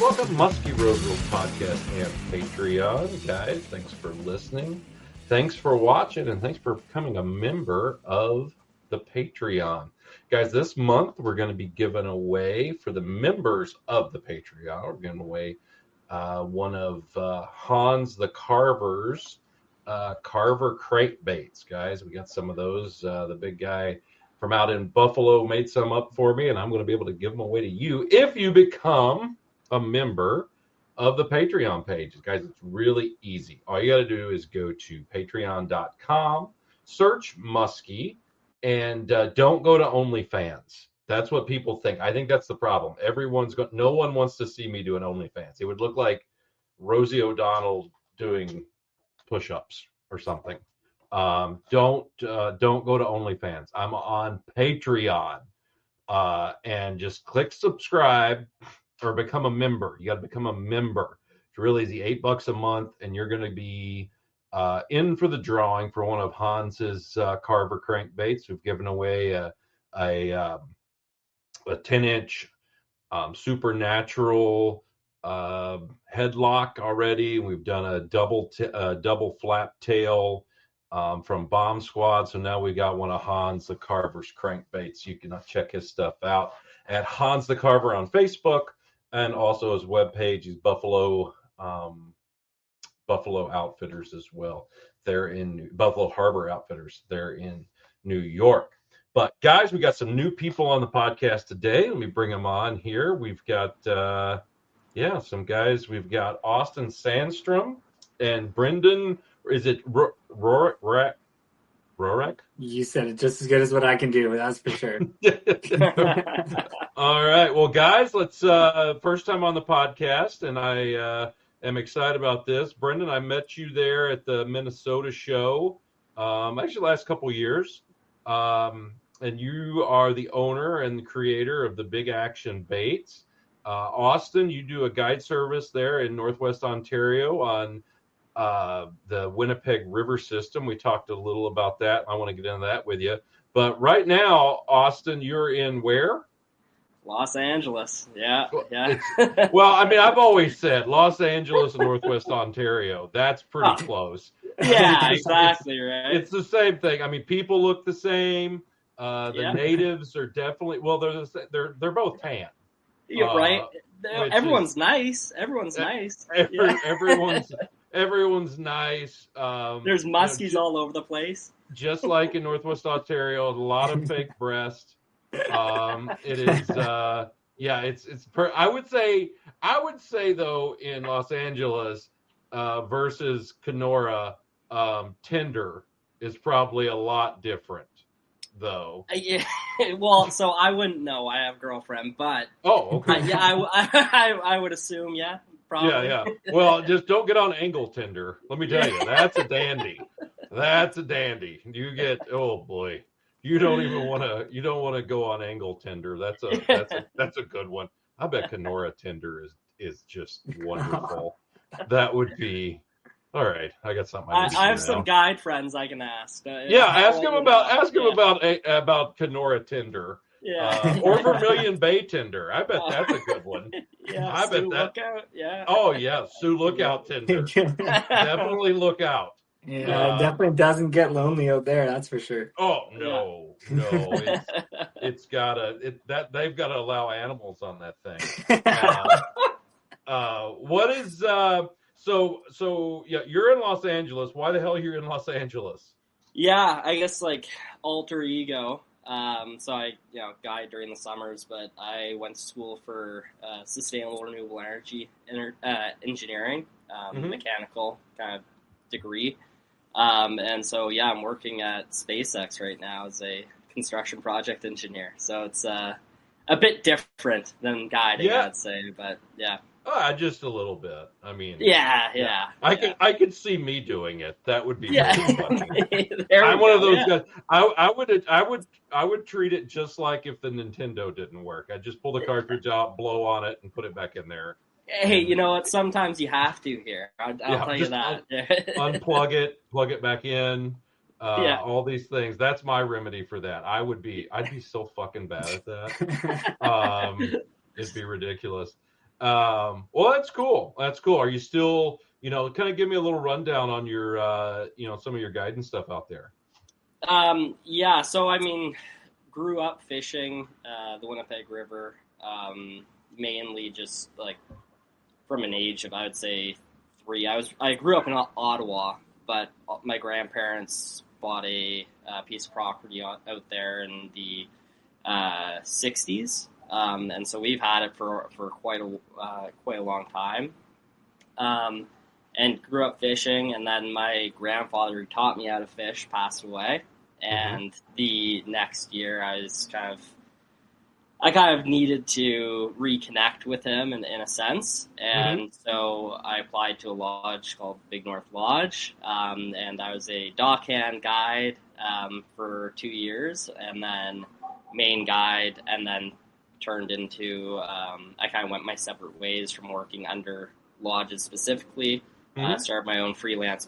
Welcome to Muskie Road Rules Podcast and Patreon. Guys, thanks for listening. Thanks for watching, and thanks for becoming a member of the Patreon. Guys, this month we're going to be giving away, for the members of the Patreon, we're giving away one of Hans the Carver's Carver crankbaits. Guys, we got some of those. The big guy from out in Buffalo made some up for me, and I'm going to be able to give them away to you if you become a member of the Patreon page. Guys, it's really easy. All you got to do is go to patreon.com, search Muskie, and don't go to OnlyFans. That's what people think. I think that's the problem. No one wants to see me doing OnlyFans. It would look like Rosie O'Donnell doing push-ups or something. Don't go to OnlyFans. I'm on Patreon, and just click subscribe or become a member. You got to become a member. It's really easy, $8 a month, and you're going to be in for the drawing for one of Hans's Carver crankbaits. We've given away a 10-inch supernatural headlock already. We've done a double flap tail from Bomb Squad. So now we got one of Hans the Carver's crankbaits. You can check his stuff out at Hans the Carver on Facebook, and also his webpage is Buffalo Outfitters as well. They're in Buffalo Harbor Outfitters. They're in New York. But guys, we got some new people on the podcast today. Let me bring them on here. We've got some guys. We've got Austin Sandstrom and Brendon. Is it Rurak? You said it just as good as what I can do. That's for sure. All right. Well, guys, let's first time on the podcast, and I am excited about this. Brendon, I met you there at the Minnesota show, actually last couple years. And you are the owner and the creator of the Big Action Baits. Austin, you do a guide service there in Northwest Ontario on the Winnipeg River system. We talked a little about that. I want to get into that with you. But right now, Austin, you're in where? Los Angeles. Yeah. Well, I mean, I've always said Los Angeles and Northwest Ontario. That's pretty close. Yeah, exactly, right. It's the same thing. I mean, people look the same. The natives are definitely, well, they're both tan. You're right. Everyone's nice. Everyone's nice. Everyone's nice. There's muskies all over the place. Just like in Northwest Ontario, a lot of fake breast. It is, I would say though, in Los Angeles versus Kenora, Tinder is probably a lot different, though. Yeah. Well, so I wouldn't know. I have a girlfriend, but okay. I would assume, yeah. Probably. Yeah. Well, just don't get on Angle Tinder. Let me tell you, that's a dandy. That's a dandy. You get, oh boy, you don't want to go on Angle Tinder. That's a good one. I bet Kenora Tinder is just wonderful. That would be all right. I got something. I have some guide friends I can ask. Ask him about Kenora Tinder. Yeah. Or Vermilion Bay Tinder. I bet that's a good one. Yeah, I bet that. Lookout. Yeah. Oh yeah, Sioux Lookout Tinder. Definitely look out. Yeah, it definitely doesn't get lonely out there. That's for sure. Oh no. It's they've got to allow animals on that thing. What is so yeah? You're in Los Angeles. Why the hell are you in Los Angeles? Yeah, I guess like alter ego. So I, guide during the summers, but I went to school for sustainable renewable energy engineering, mechanical kind of degree. And so, I'm working at SpaceX right now as a construction project engineer. So it's a bit different than guiding, I'd say, but yeah. Just a little bit. I mean, yeah. I could see me doing it. That would be really funny. I'm one of those guys. I would treat it just like if the Nintendo didn't work. I'd just pull the cartridge out, blow on it, and put it back in there. Hey, you know what? Sometimes you have to here. I'll tell you that. Unplug it, plug it back in. All these things. That's my remedy for that. I'd be so fucking bad at that. It'd be ridiculous. Well, that's cool. That's cool. Are you still, kind of give me a little rundown on your, some of your guidance stuff out there. Yeah, so I mean, grew up fishing the Winnipeg River, mainly just like from an age of, I would say, 3. I grew up in Ottawa, but my grandparents bought a piece of property out there in the 60s, and so we've had it for quite a long time. And grew up fishing, and then my grandfather who taught me how to fish passed away, and the next year I kind of needed to reconnect with him in a sense, and so I applied to a lodge called Big North Lodge, and I was a dockhand guide for 2 years, and then main guide, and then turned into, I kind of went my separate ways from working under lodges specifically. Started my own freelance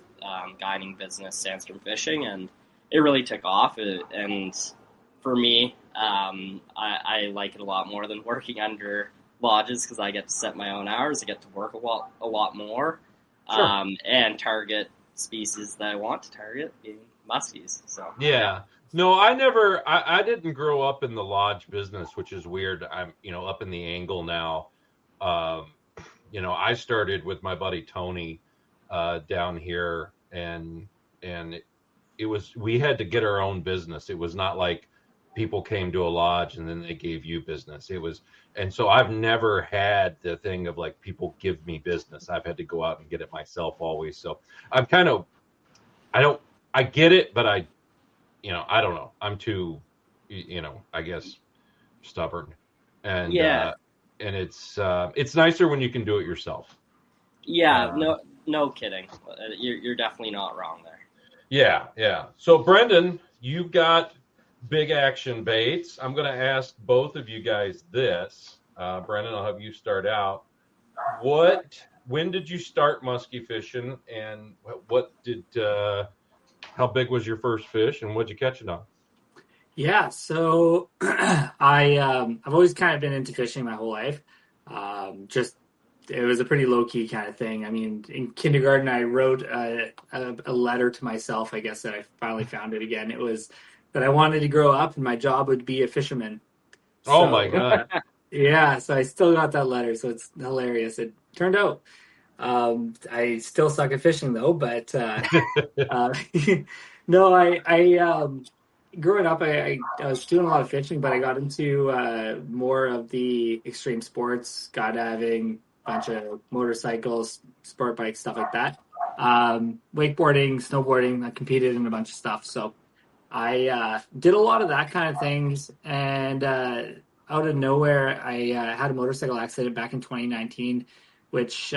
guiding business, Sandstrom Fishing, and it really took off, and for me, I like it a lot more than working under lodges because I get to set my own hours. I get to work a lot more, and target species that I want to target, being muskies. So yeah, no, I didn't grow up in the lodge business, which is weird. I'm up in the Angle now. I started with my buddy Tony down here, and we had to get our own business. It was not like people came to a lodge and then they gave you business. And so I've never had the thing of like people give me business. I've had to go out and get it myself always. So I'm I get it, but I don't know. I'm too, I guess stubborn, and and it's nicer when you can do it yourself. Yeah, no kidding. You're definitely not wrong there. Yeah. So Brendon, you've got big action baits. I'm going to ask both of you guys this. Brendon, I'll have you start out. When did you start muskie fishing, and how big was your first fish, and what'd you catch it on? Yeah, so I've always kind of been into fishing my whole life. It was a pretty low key kind of thing. I mean, in kindergarten, I wrote a letter to myself. I guess that I finally found it again. It was that I wanted to grow up and my job would be a fisherman. Oh my God! Yeah, so I still got that letter. So it's hilarious. It turned out. I still suck at fishing though, but no, I growing up, I was doing a lot of fishing, but I got into more of the extreme sports, skydiving, bunch of motorcycles, sport bikes, stuff like that. Wakeboarding, snowboarding. I competed in a bunch of stuff, so I did a lot of that kind of things. And out of nowhere, I had a motorcycle accident back in 2019, which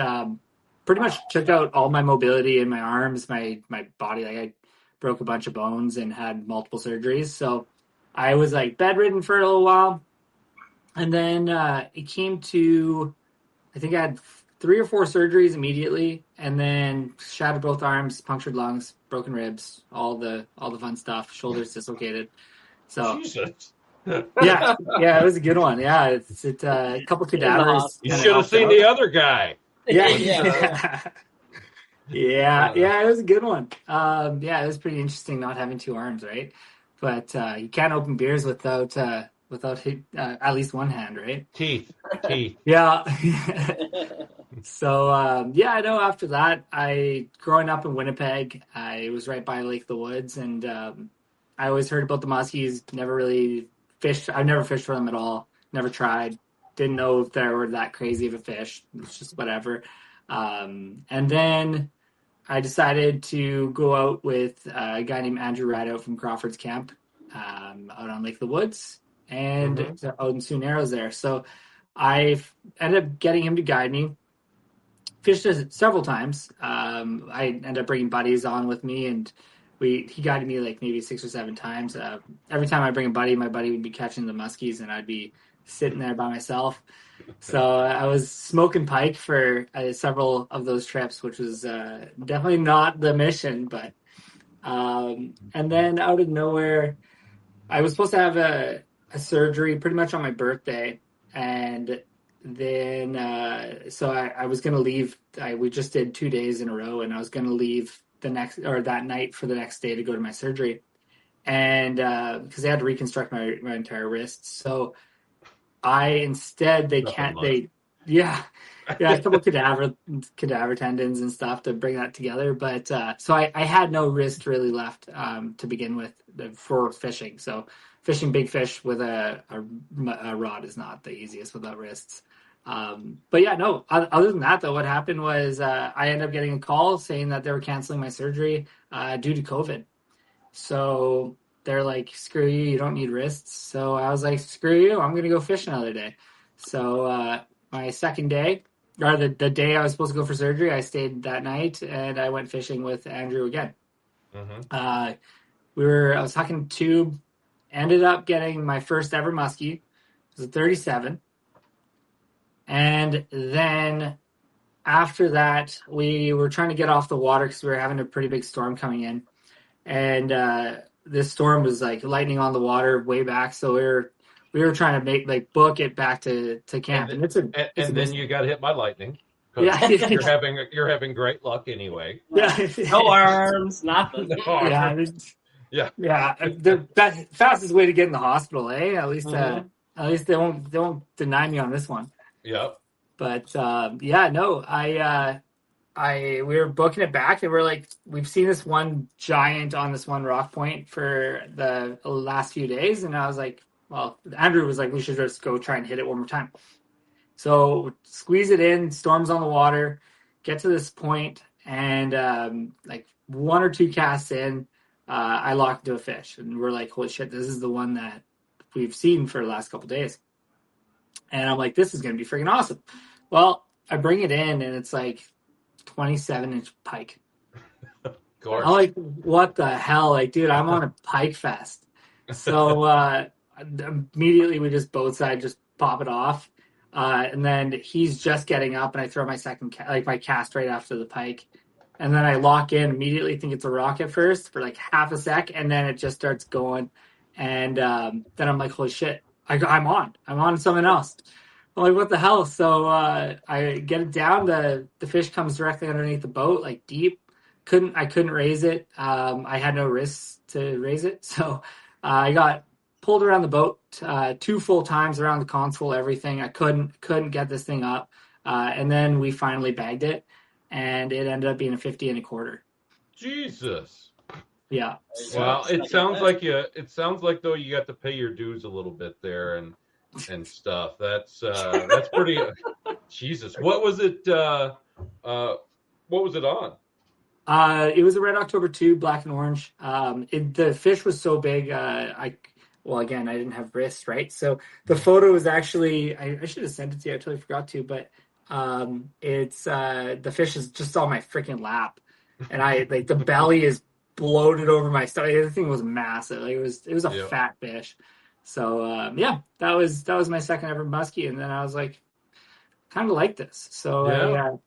pretty much took out all my mobility in my arms, my body. Like I broke a bunch of bones and had multiple surgeries. So I was like bedridden for a little while. And then it came to, I think I had 3 or 4 surgeries immediately, and then shattered both arms, punctured lungs, broken ribs, all the fun stuff, shoulders dislocated. So Jesus. yeah, it was a good one. Yeah, it's a couple cadavers. You should have seen the other guy. Yeah. Yeah, it was a good one. It was pretty interesting not having 2 arms, right? But you can't open beers without at least one hand, right? Teeth. Yeah. So I know after that, growing up in Winnipeg, I was right by Lake of the Woods, and I always heard about the muskies. Never really fished. I've never fished for them at all. Never tried. Didn't know if they were that crazy of a fish. It's just whatever. And then I decided to go out with a guy named Andrew Rideout from Crawford's Camp out on Lake of the Woods and out in Sioux Narrows there. So I ended up getting him to guide me. Fished several times. I ended up bringing buddies on with me, and he guided me like maybe 6 or 7 times. Every time I bring a buddy, my buddy would be catching the muskies, and I'd be sitting there by myself. So I was smoking pike for several of those trips, which was definitely not the mission. But and then out of nowhere, I was supposed to have a surgery pretty much on my birthday, and then so I was gonna leave. We just did 2 days in a row, and I was gonna leave that night for the next day to go to my surgery, and because they had to reconstruct my entire wrist. So Nothing much. yeah, a couple cadaver tendons and stuff to bring that together. But so I had no wrist really left to begin with for fishing. So fishing big fish with a rod is not the easiest without wrists. But yeah, no. Other than that, though, what happened was I ended up getting a call saying that they were canceling my surgery due to COVID. So they're like, "Screw you! You don't need wrists." So I was like, "Screw you! I'm gonna go fish another day." So my second day, or the day I was supposed to go for surgery, I stayed that night and I went fishing with Andrew again. Mm-hmm. I was hucking tube, ended up getting my first ever muskie. It was a 37. And then after that, we were trying to get off the water because we were having a pretty big storm coming in. And this storm was like lightning on the water way back. So we were trying to book it back to camp. And then you got hit by lightning. Yeah. You're having great luck anyway. Yeah. No arms, nothing. No arms. Yeah. The fastest way to get in the hospital, eh? At least they won't deny me on this one. Yep. But we were booking it back, and we're like, we've seen this one giant on this one rock point for the last few days, and I was like, well, Andrew was like, we should just go try and hit it one more time. So squeeze it in, storms on the water, get to this point, and like one or two casts in, I locked into a fish, and we're like, holy shit, this is the one that we've seen for the last couple of days. And I'm like, this is going to be freaking awesome. Well, I bring it in, and it's like 27-inch pike. I'm like, what the hell? Like, dude, I'm on a pike fest. So immediately we just both sides just pop it off. And then he's just getting up, and I throw my my cast right after the pike. And then I lock in, immediately think it's a rock at first for like half a sec, and then it just starts going. And then I'm like, holy shit, I'm on something else. I'm like, what the hell? So I get it down. The fish comes directly underneath the boat, like deep. I couldn't raise it. I had no wrists to raise it. So I got pulled around the boat 2 full times around the console, everything. I couldn't get this thing up. And then we finally bagged it, and it ended up being a 50 1/4. Jesus. Yeah. Well, it sounds like though you got to pay your dues a little bit there and stuff. That's pretty. Jesus. What was it? What was it on? It was a Red October 2, black and orange. The fish was so big. Again, I didn't have wrists, right? So the photo was actually, I should have sent it to you. I totally forgot to, but it's the fish is just on my freaking lap, and the belly is bloated over my stomach. The thing was massive. Like it was a fat fish. So that was my second ever muskie, and then I was like, kind of like this. So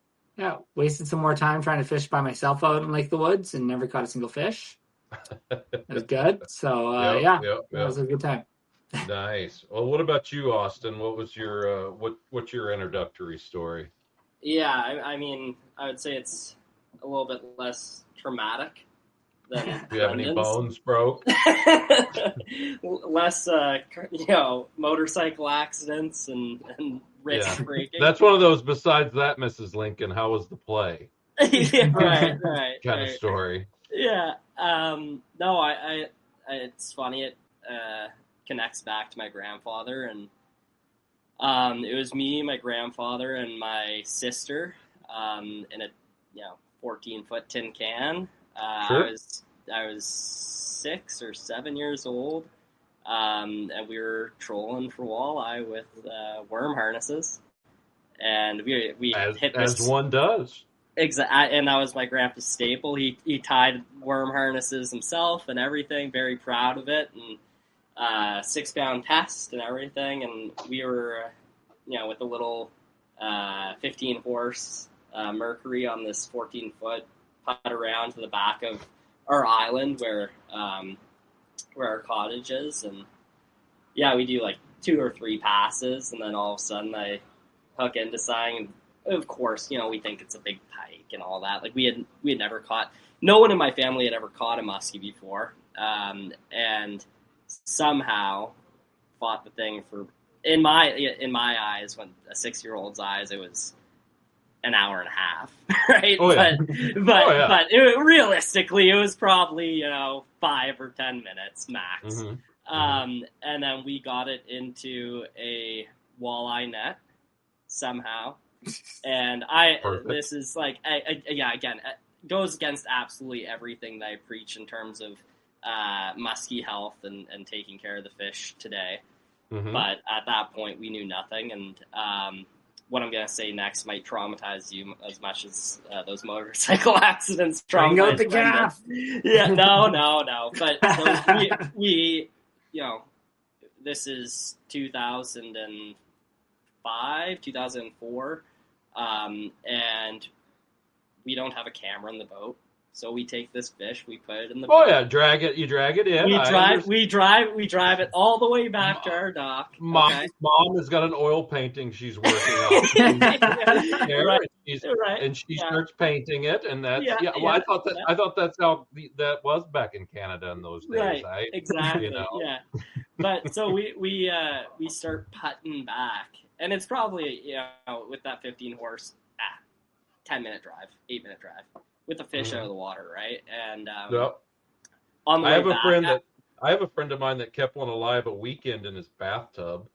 wasted some more time trying to fish by myself out in Lake the Woods, and never caught a single fish. It was good. So that was a good time. Nice. Well, what about you, Austin? What was your what's your introductory story? Yeah, I mean, I would say it's a little bit less traumatic than Do you have any bones broke? Less, motorcycle accidents and wrist breaking. That's one of those. Besides that, Mrs. Lincoln, how was the play? Yeah, right. Kind of story. Yeah. No, I it's funny. It connects back to my grandfather, and it was me, my grandfather, and my sister in a 14-foot tin can. Sure. I was 6 or 7 years old, and we were trolling for walleye with worm harnesses, and we hit this, as one does. Exactly, and that was my grandpa's staple. He tied worm harnesses himself and everything. Very proud of it, and 6-pound test and everything. And we were, with a little 15-horse Mercury on this 14-foot putt around to the back of our island where our cottage is, and we do like 2 or 3 passes, and then all of a sudden I hook into something. And of course, we think it's a big pike and all that. Like we had never caught. No one in my family had ever caught a muskie before, and somehow fought the thing for. In my eyes, when a 6-year-old's eyes, it was an hour and a half, right? Oh, yeah. But realistically, it was probably 5 or 10 minutes max. Mm-hmm. And then we got it into a walleye net somehow, and Perfect. this is like again, it goes against absolutely everything that I preach in terms of muskie health and taking care of the fish today. Mm-hmm. But at that point, we knew nothing, and what I'm going to say next might traumatize you as much as those motorcycle accidents traumatized the gaff. Yeah, no. But so we, this is 2005, 2004, and we don't have a camera in the boat. So we take this fish, we put it in the boat. Oh yeah, you drag it in. We drive it all the way back to our dock. Mom has got an oil painting she's working on. And she starts painting it, and that's I thought that's how that was back in Canada in those days. Right, exactly. Yeah, but so we start putting back, and it's probably with that 15 horse, 10-minute drive, 8-minute drive. With the fish out of the water, right? And on the way back, I have a friend of mine that kept one alive a weekend in his bathtub.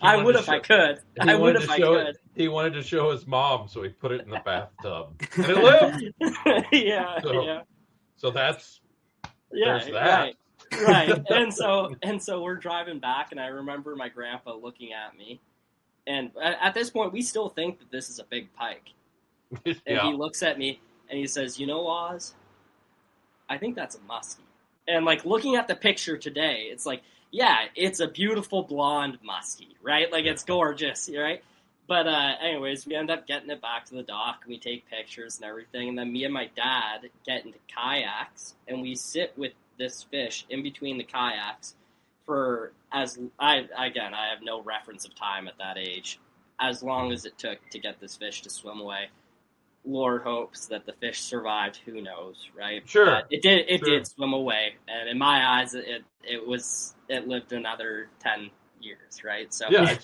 I would if I could. He wanted to show his mom, so he put it in the bathtub. And it lived. So there's that. Right. And so we're driving back, and I remember my grandpa looking at me, and at this point, we still think that this is a big pike. And he looks at me and he says, Oz, I think that's a muskie. And like looking at the picture today, it's like, yeah, it's a beautiful blonde muskie, right? Like it's gorgeous, right? But anyways, we end up getting it back to the dock, and we take pictures and everything. And then me and my dad get into kayaks, and we sit with this fish in between the kayaks for I have no reference of time at that age, as long as it took to get this fish to swim away. Lord hopes that the fish survived. Who knows, right? Sure. But it did swim away, and in my eyes, it lived another 10 years, right? So yeah, it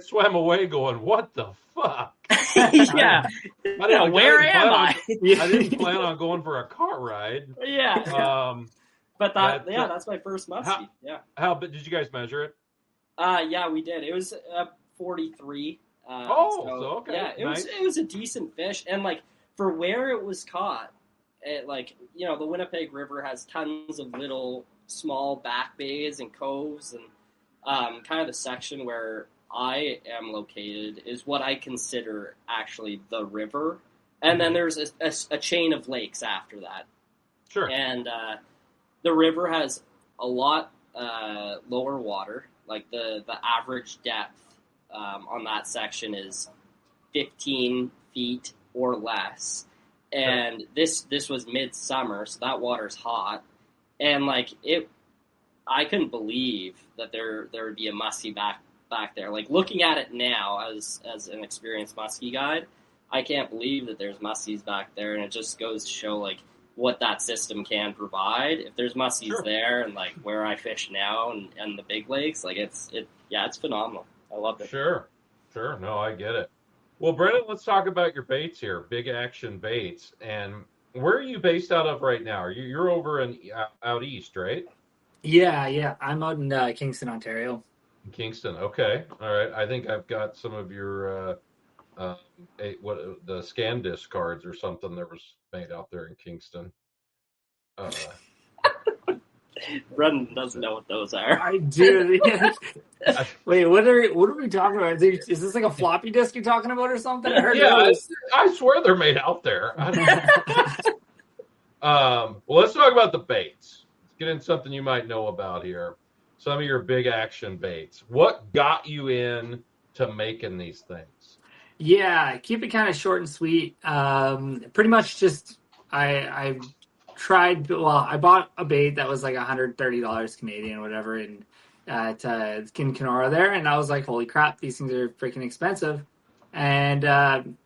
swam away, going, what the fuck? Yeah. Where am I? I didn't plan on going for a car ride. Yeah. But that's my first muskie. How did you guys measure it? Yeah, we did. It was 43. Okay. Yeah, it was a decent fish, and like for where it was caught, the Winnipeg River has tons of little small back bays and coves, and kind of the section where I am located is what I consider actually the river, and then there's a chain of lakes after that. Sure. And the river has a lot lower water, like the average depth. On that section is 15 feet or less, and this was midsummer, so that water's hot, and I couldn't believe that there would be a muskie back there. Like looking at it now as an experienced muskie guide, I can't believe that there's muskies back there, and it just goes to show what that system can provide. If there's muskies there, and where I fish now and the big lakes, it's phenomenal. I loved it. Sure. No, I get it. Well, Brendon, let's talk about your baits here, Big Action Baits. And where are you based out of right now? You're over out east, right? Yeah. I'm out in Kingston, Ontario. Kingston, okay. All right. I think I've got some of your the ScanDisc cards or something that was made out there in Kingston. Brendon doesn't know what those are. I do. Wait, what are we talking about? Is this like a floppy disk you're talking about or something? I swear they're made out there. Well, let's talk about the baits. Let's get into something you might know about here. Some of your Big Action baits. What got you in to making these things? Yeah, keep it kind of short and sweet. Pretty much just I tried. Well, I bought a bait that was like $130 Canadian or whatever, and at in Kenora there, and I was like, holy crap, these things are freaking expensive. And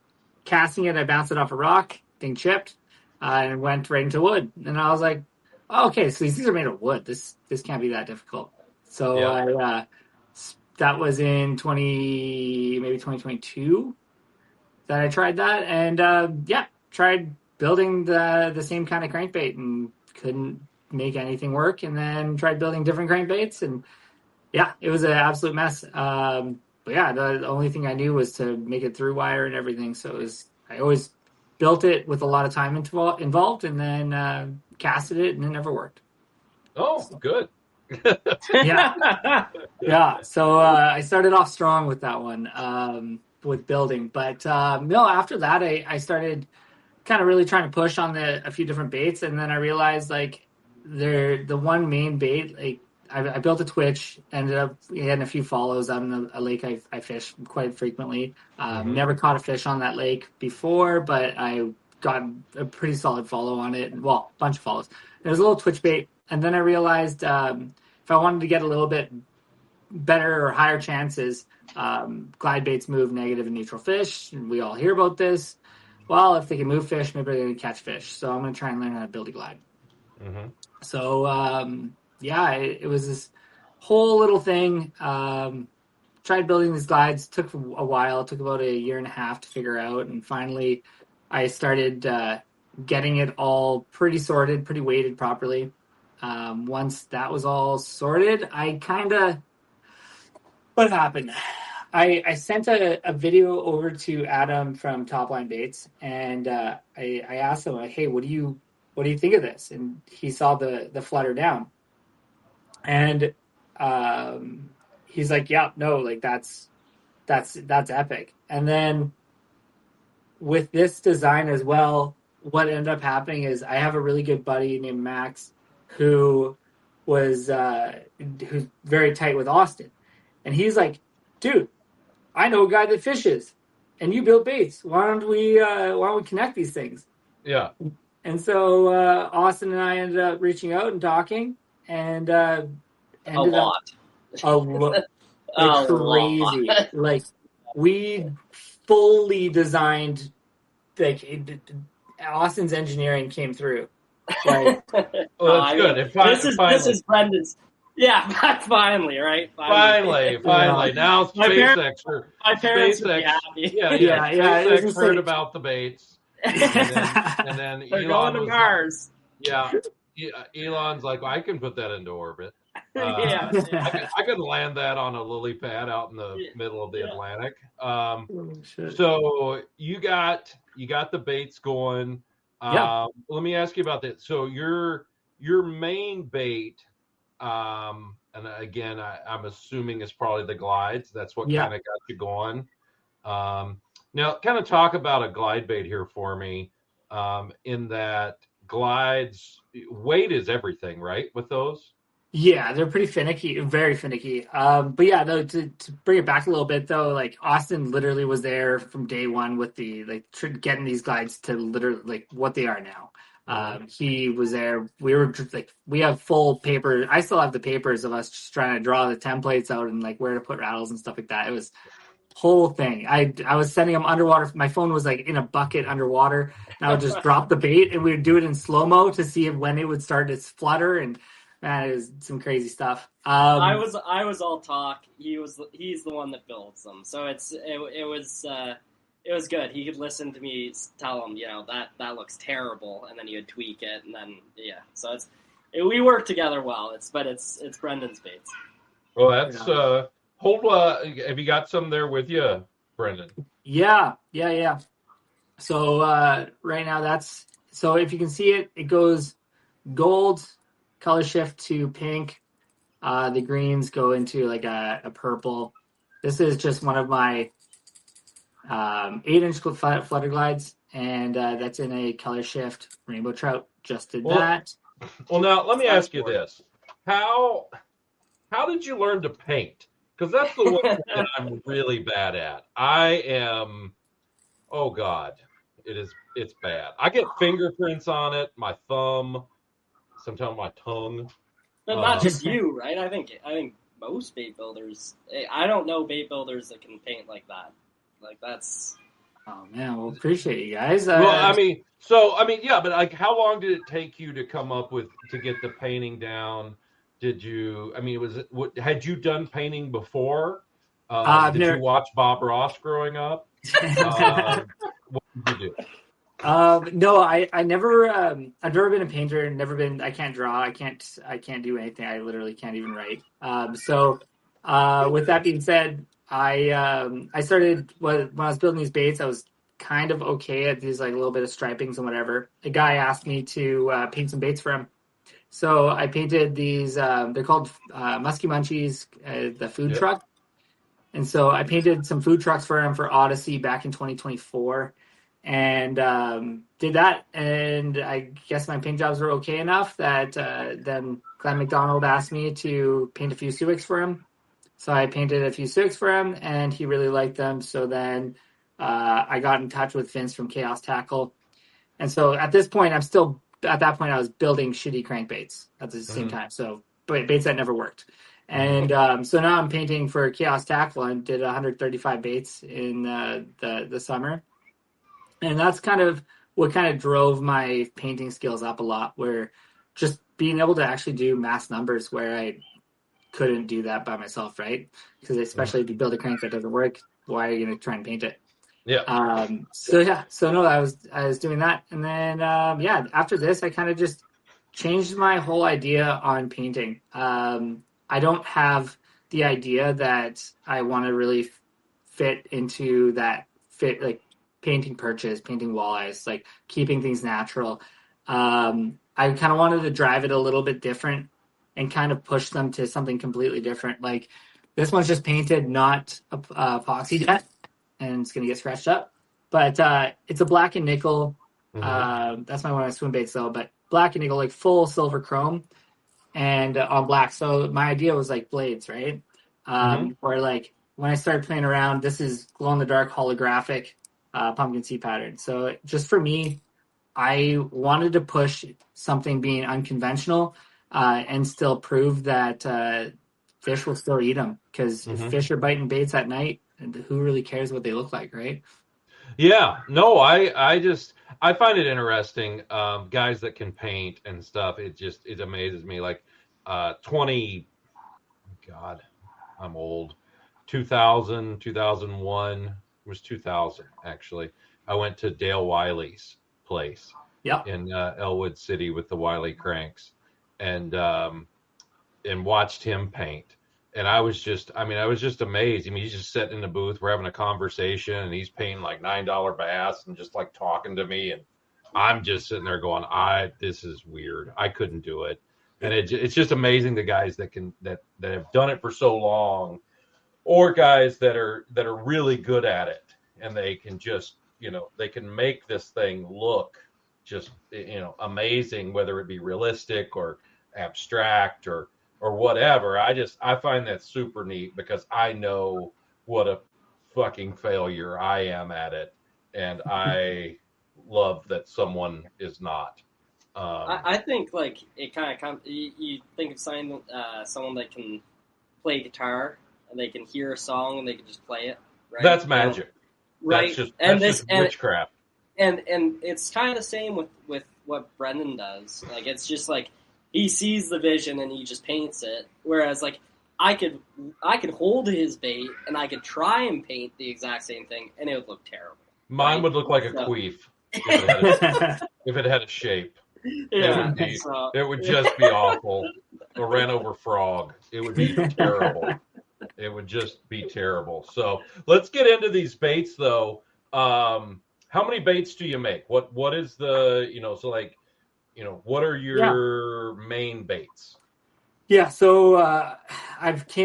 casting it, I bounced it off a rock, thing chipped, and went right into wood. And I was like, oh, okay, so these things are made of wood. This can't be that difficult. So that was in 2022 that I tried that, and tried building the same kind of crankbait and couldn't make anything work. And then tried building different crankbaits, and it was an absolute mess. But the only thing I knew was to make it through wire and everything. So I always built it with a lot of time involved, and then casted it, and it never worked. Oh, good. Yeah. So I started off strong with that one, with building. But no, after that, I started kind of really trying to push on a few different baits, and then I realized like the one main bait, like I built a twitch, ended up getting a few follows out in a lake I fish quite frequently. Never caught a fish on that lake before, but I got a pretty solid follow on it. Well, a bunch of follows. There was a little twitch bait, and then I realized if I wanted to get a little bit better or higher chances, glide baits move negative and neutral fish, and we all hear about this. Well, if they can move fish, maybe they're going to catch fish. So I'm going to try and learn how to build a glide. So it was this whole little thing. Tried building these glides. Took a while. Took about a year and a half to figure out. And finally, I started getting it all pretty sorted, pretty weighted properly. Once that was all sorted, what happened? I sent a video over to Adam from Top Line Baits, and I asked him, like, hey, what do you think of this? And he saw the flutter down. And he's like, yeah, no, like that's epic. And then with this design as well, what ended up happening is I have a really good buddy named Max who's very tight with Austin. And he's like, dude, I know a guy that fishes and you build baits. Why don't we connect these things? Yeah. And so Austin and I ended up reaching out and talking, and ended up crazy. Like we fully designed, like Austin's engineering came through. Like, well, that's good. This is Brendon's. Yeah, finally, right? Finally. Now SpaceX would be happy. SpaceX heard about the baits. And then they're going to Mars. Yeah, Elon's like, well, I can put that into orbit. I could land that on a lily pad out in the middle of the Atlantic. So you got the baits going. Let me ask you about that. So your main bait, and again, I'm assuming it's probably the glides. That's what kind of got you going. Now, kind of talk about a glide bait here for me, in that glides, weight is everything, right, with those? Yeah, they're pretty finicky, very finicky. But to bring it back a little bit, though, like Austin literally was there from day one with the getting these glides to literally like what they are now. He was there. We were just like, we have full paper. I still have the papers of us just trying to draw the templates out and like where to put rattles and stuff like that. It was whole thing. I was sending them underwater. My phone was like in a bucket underwater, and I would just drop the bait, and we would do it in slow-mo to see when it would start to flutter, and man, it was some crazy stuff. I was all talk. He's the one that builds them, so it was good. He could listen to me tell him, that looks terrible, and then he would tweak it, and then so we work together well. It's Brendon's baits. Well, that's have you got some there with you, Brendon? Yeah. So right now so if you can see it, it goes gold, color shift to pink. The greens go into like a purple. This is just one of my 8-inch flutter glides, and that's in a color shift rainbow trout. Just did that. Well, now let me ask you this: How did you learn to paint? Because that's the one that I'm really bad at. I am, oh God, it's bad. I get fingerprints on it, my thumb, sometimes my tongue. But not just you, right? I think most bait builders. I don't know bait builders that can paint like that. Like that's. Oh man, well, appreciate you guys. Well, yeah, but like, how long did it take you to come up with to get the painting down? Did you? I mean, had you done painting before? Did you watch Bob Ross growing up? What did you do? No, I never. I've never been a painter. Never been. I can't draw. I can't do anything. I literally can't even write. With that being said, I started when I was building these baits. I was kind of okay at these like a little bit of stripings and whatever. A guy asked me to paint some baits for him, so I painted these. They're called Muskie Munchies, the food truck. And so I painted some food trucks for him for Odyssey back in 2024. And did that, and I guess my paint jobs were okay enough that then Glenn McDonald asked me to paint a few Suics for him. So I painted a few Suics for him, and he really liked them. So then I got in touch with Vince from Chaos Tackle. And so at this point, I was building shitty crankbaits at the same time. So baits that never worked. And so now I'm painting for Chaos Tackle and did 135 baits in the summer. And that's kind of what kind of drove my painting skills up a lot, where just being able to actually do mass numbers where I couldn't do that by myself, right? Because especially if you build a crank that doesn't work, why are you going to try and paint it? Yeah. So no, I was doing that. And then, after this, I kind of just changed my whole idea on painting. I don't have the idea that I want to really fit into that like painting perches, painting walleyes, like keeping things natural. I kind of wanted to drive it a little bit different and kind of push them to something completely different. Like this one's just painted, not epoxy yet, and it's going to get scratched up. But it's a black and nickel. That's one of my swim baits though, but black and nickel, like full silver chrome and on black. So my idea was like blades, right? Or like when I started playing around, this is glow in the dark holographic pumpkin seed pattern. So just for me, I wanted to push something being unconventional and still prove that fish will still eat them, because if fish are biting baits at night, who really cares what they look like, right? Yeah, no, I find it interesting, guys that can paint and stuff. It amazes me. Like 20, God, I'm old. 2000, 2001, it was 2000 actually. I went to Dale Wiley's place in Elwood City with the Wiley cranks, and watched him paint. And I was just amazed. I mean, he's just sitting in the booth, we're having a conversation, and he's painting like $9 bass and just like talking to me, and I'm just sitting there going, this is weird. I couldn't do it. And it's just amazing the guys that have done it for so long, or guys that are really good at it, and they can just, they can make this thing look just, amazing, whether it be realistic or abstract or whatever. I find that super neat, because I know what a fucking failure I am at it, and I love that someone is not. I think like it kind of comes. You think of someone that can play guitar and they can hear a song and they can just play it. Right? That's magic. Right. That's just witchcraft. And it's kind of the same with what Brendon does. Like, it's just like he sees the vision and he just paints it. Whereas like I could hold his bait and I could try and paint the exact same thing and it would look terrible. Mine would look like a queef if it had a shape. Yeah, it would just be awful. A ran over frog. It would be terrible. It would just be terrible. So let's get into these baits, though. How many baits do you make? What is the what are your main baits? Yeah, so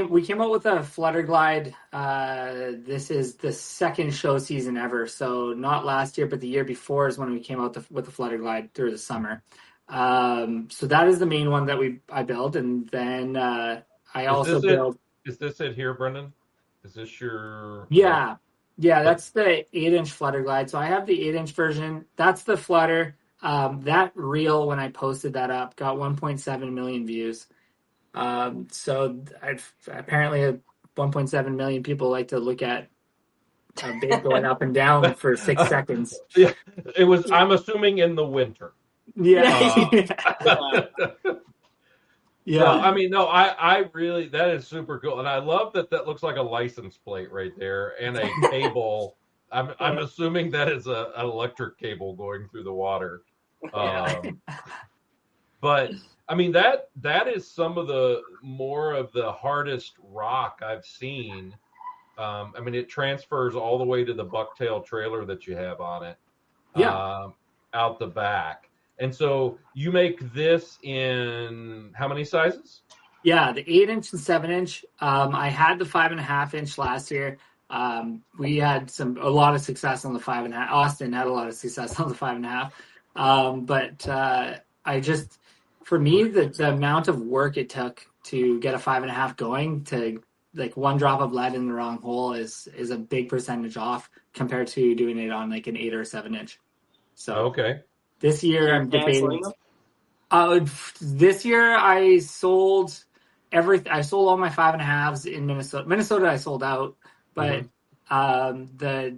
we came out with a Flutter Glide. This is the second show season ever. So not last year, but the year before is when we came out with the Flutter Glide through the summer. So that is the main one that I build, and then I also build. Is this it here, Brendon? Is this your? Yeah, that's the 8-inch Flutter Glide. So I have the 8-inch version. That's the Flutter. That reel, when I posted that up, got 1.7 million views. So apparently 1.7 million people like to look at a bait going up and down for 6 seconds. Yeah, it was. I'm assuming in the winter. Yeah. Yeah. No, I mean, no, I really, that is super cool. And I love that looks like a license plate right there and a cable. I'm assuming that is an electric cable going through the water. But I mean, that is some of the more of the hardest rock I've seen. I mean, it transfers all the way to the bucktail trailer that you have on it. Out the back. And so you make this in how many sizes? Yeah, the 8-inch and 7-inch. I had the 5.5-inch last year. We had a lot of success on the 5.5. Austin had a lot of success on the 5.5. But for me, the amount of work it took to get a 5.5 going to like one drop of lead in the wrong hole is a big percentage off compared to doing it on like an 8 or 7-inch. So okay. This year I'm debating. This year I sold everything. I sold all my 5.5s in Minnesota. Minnesota I sold out, but I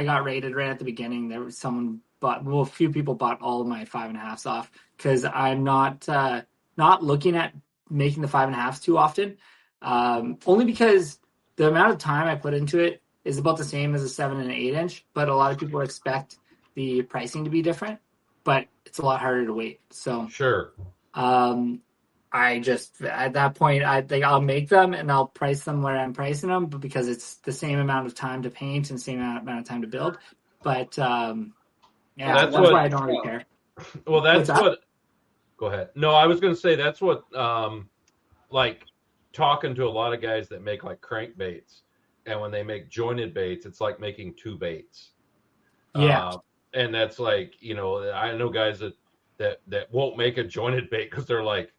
got raided right at the beginning. There was a few people bought all of my 5.5s off because I'm not looking at making the 5.5s too often. Only because the amount of time I put into it is about the same as a 7 and an 8-inch, but a lot of people expect the pricing to be different, but it's a lot harder to wait. So sure. I just at that point I'll make them and I'll price them where I'm pricing them, but because it's the same amount of time to paint and the same amount of time to build. But that's why I don't really care. Well, that's what. Go ahead. No, I was going to say that's what like talking to a lot of guys that make like crankbaits, and when they make jointed baits, it's like making two baits. Yeah. And that's like, I know guys that won't make a jointed bait because they're like,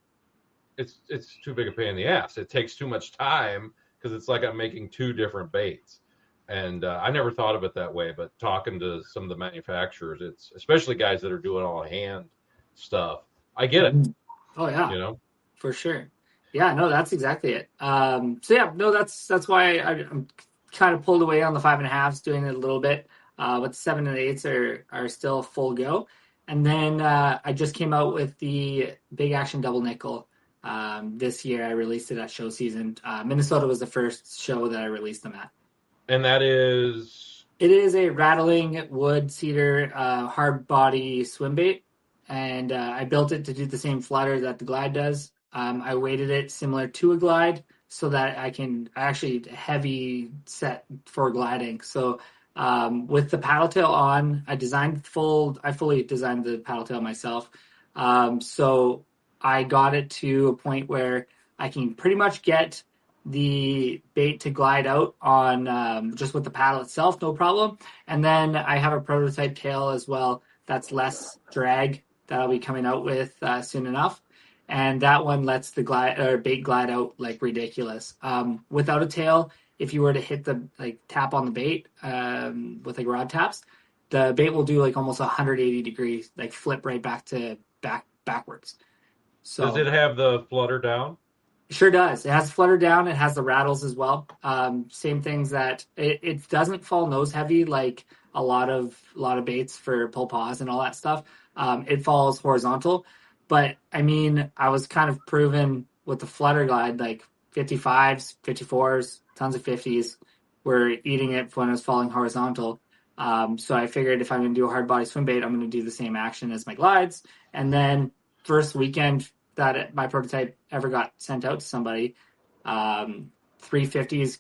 it's too big a pain in the ass. It takes too much time because it's like I'm making two different baits. And I never thought of it that way, but talking to some of the manufacturers, it's especially guys that are doing all hand stuff. I get it. Oh yeah, for sure. Yeah, no, that's exactly it. That's why I'm kind of pulled away on the 5.5s, doing it a little bit. But the 7 and 8s are still full go. And then I just came out with the Big Action Double Nickel. This year I released it at show season. Minnesota was the first show that I released them at. And that is? It is a rattling wood cedar hard body swim bait. And I built it to do the same flutter that the Glide does. I weighted it similar to a Glide so that I actually heavy set for gliding. So with the paddle tail on, I fully designed the paddle tail myself. So I got it to a point where I can pretty much get the bait to glide out on just with the paddle itself, no problem. And then I have a prototype tail as well that's less drag that I'll be coming out with soon enough. And that one lets the bait glide out like ridiculous. Without a tail, if you were to hit tap on the bait with like rod taps, the bait will do like almost 180 degrees, like flip right backwards. So does it have the flutter down? Sure does. It has flutter down. It has the rattles as well. Same things that it doesn't fall nose heavy like a lot of baits for pull paws and all that stuff. It falls horizontal. But I mean, I was kind of proven with the flutter glide, like 55s, 54s, tons of 50s were eating it when it was falling horizontal. So I figured if I'm going to do a hard body swim bait, I'm going to do the same action as my glides. And then first weekend that my prototype ever got sent out to somebody, 350s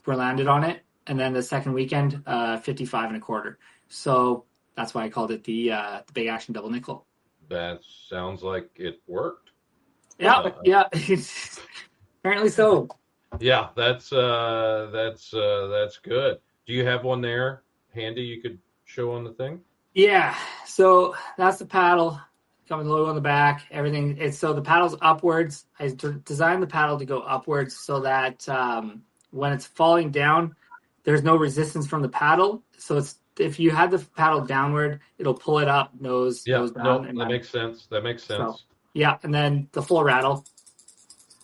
were landed on it. And then the second weekend, 55.25. So that's why I called it the Big Action Double Nickel. That sounds like it worked. Yeah, yeah. Apparently so. Yeah, that's good. Do you have one there handy you could show on the thing? Yeah. So that's the paddle. Coming low on the back, everything. So the paddle's upwards. I designed the paddle to go upwards so that when it's falling down, there's no resistance from the paddle. So if you had the paddle downward, it'll pull it up, nose down. No, that makes sense. So, yeah, and then the full rattle.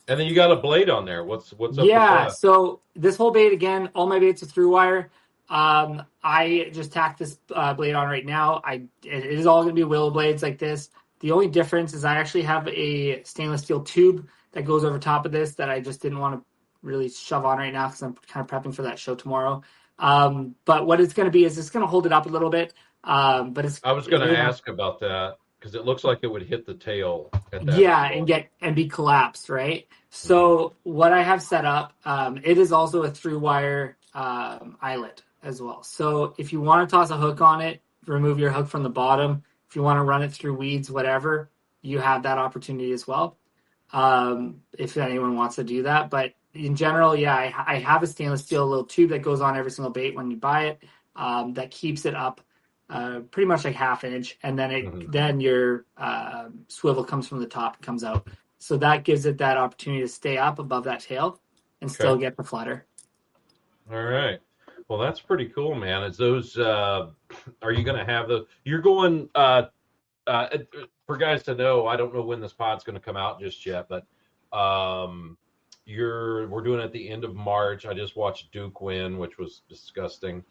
And then you got a blade on there. What's up with Yeah, that? so this whole bait again, all my baits are through wire. I just tacked this blade on right now. It is all going to be willow blades like this. The only difference is I actually have a stainless steel tube that goes over top of this that I just didn't want to really shove on right now because I'm kind of prepping for that show tomorrow. But what it's going to be is it's going to hold it up a little bit. But I was going to ask about that because it looks like it would hit the tail at that yeah, angle. and be collapsed, right? Mm-hmm. So what I have set up, it is also a through wire eyelet as well. So if you want to toss a hook on it, remove your hook from the bottom. If you want to run it through weeds, whatever, you have that opportunity as well. If anyone wants to do that, but in general, yeah, I have a stainless steel little tube that goes on every single bait when you buy it, that keeps it up pretty much like half inch, and then your swivel comes from the top and comes out. So that gives it that opportunity to stay up above that tail and still get the flutter. All right. Well, that's pretty cool, man. Is those? Are you going to have the? You're going. For guys to know, I don't know when this pod's going to come out just yet, but we're doing it at the end of March. I just watched Duke win, which was disgusting.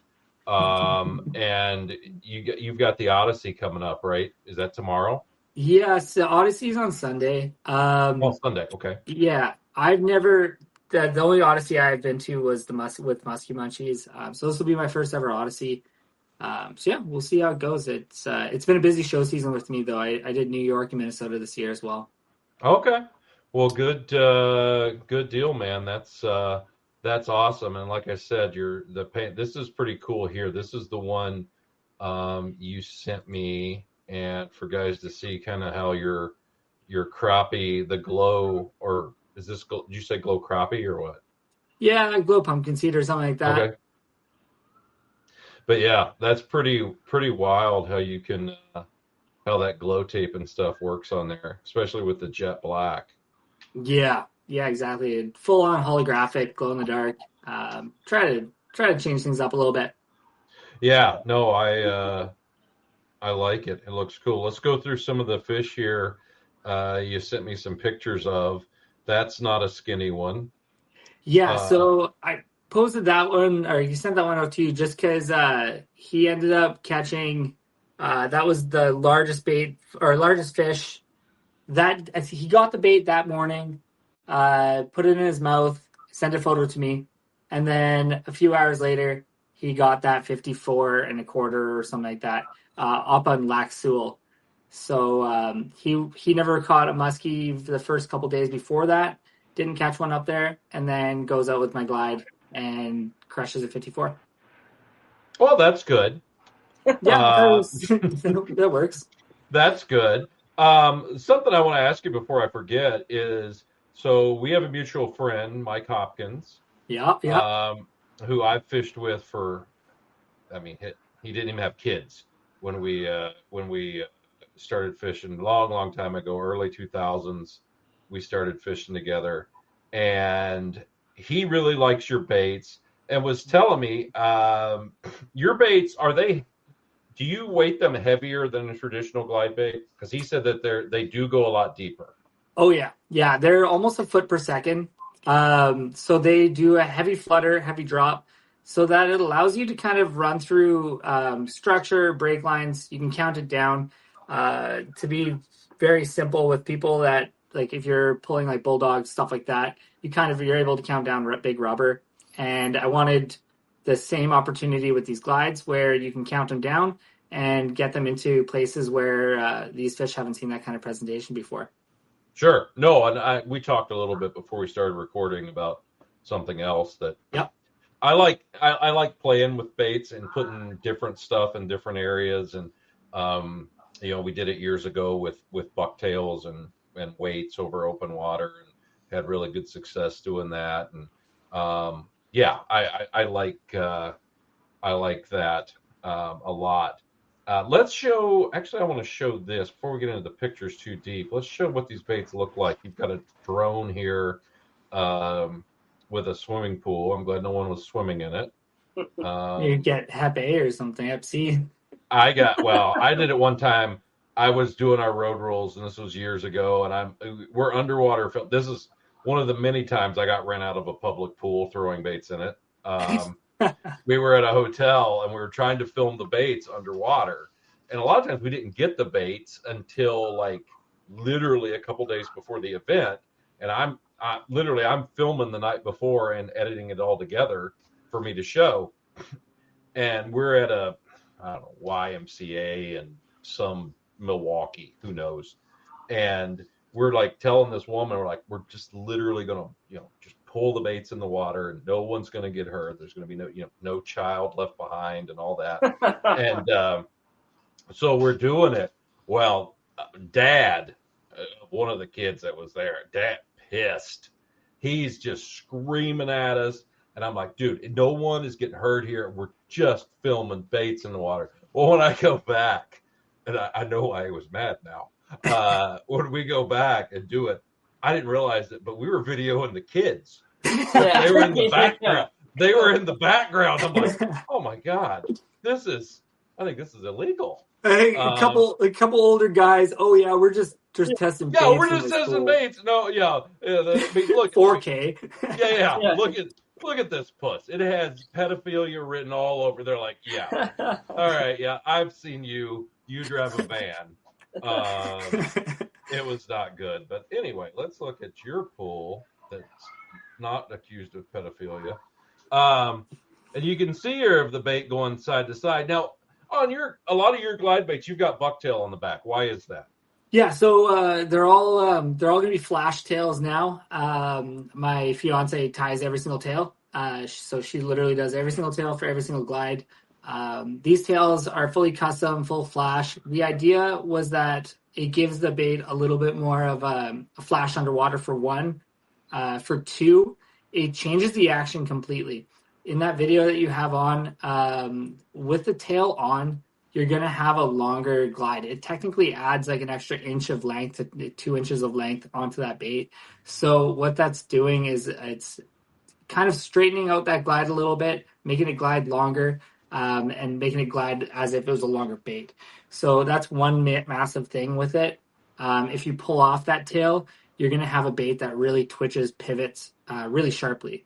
And you've got the Odyssey coming up, right? Is that tomorrow? Yes, the Odyssey's on Sunday. Sunday. Okay. Yeah, I've never. The only Odyssey I've been to was with Muskie Munchies. So this will be my first ever Odyssey. So yeah, we'll see how it goes. It's been a busy show season with me though. I did New York and Minnesota this year as well. Okay. Well, good deal, man. That's awesome. And like I said, this is pretty cool here. This is the one you sent me, and for guys to see kind of how your crappie, the glow, or is this? Did you say glow crappie or what? Yeah, glow pumpkin seed or something like that. Okay. But yeah, that's pretty wild how you can how that glow tape and stuff works on there, especially with the jet black. Yeah, exactly. Full on holographic, glow in the dark. Try to change things up a little bit. Yeah, no, I like it. It looks cool. Let's go through some of the fish here. You sent me some pictures of. That's not a skinny one. Yeah, so I posted that one, or you sent that one out to you just because he ended up catching. That was the largest bait or largest fish. That he got the bait that morning, put it in his mouth, sent a photo to me, and then a few hours later, he got that 54 and a quarter or something like that up on Lac Sewell. So he never caught a muskie the first couple days before that. Didn't catch one up there, and then goes out with my glide and crushes a 54. Well, that's good. Yeah, that works. That's good. Something I want to ask you before I forget is, so we have a mutual friend, Mike Hopkins. Yeah. Who I've fished with for, I mean, he didn't even have kids when we started fishing long time ago, early 2000s. We started fishing together, and he really likes your baits and was telling me, your baits, do you weight them heavier than a traditional glide bait? Because he said that they do go a lot deeper. Oh yeah, they're almost a foot per second. So they do a heavy flutter, heavy drop, so that it allows you to kind of run through structure, break lines. You can count it down to be very simple with people that, like, if you're pulling like bulldogs, stuff like that, you're able to count down big rubber. And I wanted the same opportunity with these glides where you can count them down and get them into places where these fish haven't seen that kind of presentation before. Sure. No, and we talked a little bit before we started recording about something else that I like playing with baits and putting different stuff in different areas. And, we did it years ago with bucktails and weights over open water, and had really good success doing that. And, I like that a lot. Let's show. Actually, I want to show this before we get into the pictures too deep. Let's show what these baits look like. You've got a drone here with a swimming pool. I'm glad no one was swimming in it. You get Hep A or something. Hep C. I did it one time. I was doing our road rules, and this was years ago. And we're underwater. This one of the many times I got rent out of a public pool throwing baits in it. We were at a hotel and we were trying to film the baits underwater. And a lot of times we didn't get the baits until like literally a couple days before the event. And I'm filming the night before and editing it all together for me to show. And we're at a, I don't know, YMCA and some Milwaukee, who knows. And we're like telling this woman, we're like, we're just literally going to, just pull the baits in the water and no one's going to get hurt. There's going to be no child left behind and all that. And so we're doing it. Well, Dad, one of the kids that was there, Dad pissed. He's just screaming at us. And I'm like, dude, no one is getting hurt here. We're just filming baits in the water. Well, when I go back, and I know I was mad now, when we go back and do it, I didn't realize it, but we were videoing the kids. They were in the background. They were in the background. I'm like, oh my God, I think this is illegal. A couple older guys. Oh yeah, we're just testing baits. Yeah, we're just testing baits. No, yeah. Look, 4K. Yeah. Look at this puss. It has pedophilia written all over. They're like, yeah. All right, yeah, I've seen you. You drive a van. It was not good. But anyway, let's look at your pool that's not accused of pedophilia. And you can see here of the bait going side to side. Now, on a lot of your glide baits, you've got bucktail on the back. Why is that? Yeah, so they're all going to be flash tails now. My fiance ties every single tail, so she literally does every single tail for every single glide. These tails are fully custom, full flash. The idea was that it gives the bait a little bit more of a flash underwater for one. For two, it changes the action completely. In that video that you have on, with the tail on, you're going to have a longer glide. It technically adds like an extra inch of length to 2 inches of length onto that bait. So what that's doing is it's kind of straightening out that glide a little bit, making it glide longer, and making it glide as if it was a longer bait. So that's one massive thing with it. If you pull off that tail, you're going to have a bait that really twitches, pivots really sharply.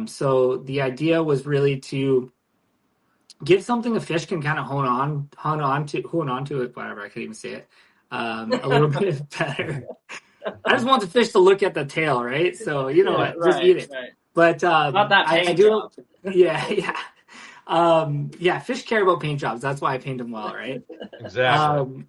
So the idea was really to give something a fish can kind of hone on to it, whatever, I can't even say it, a little bit better. I just want the fish to look at the tail, right? So, what, just eat it. Right. But not that I do, yeah. Fish care about paint jobs. That's why I paint them well, right? Exactly.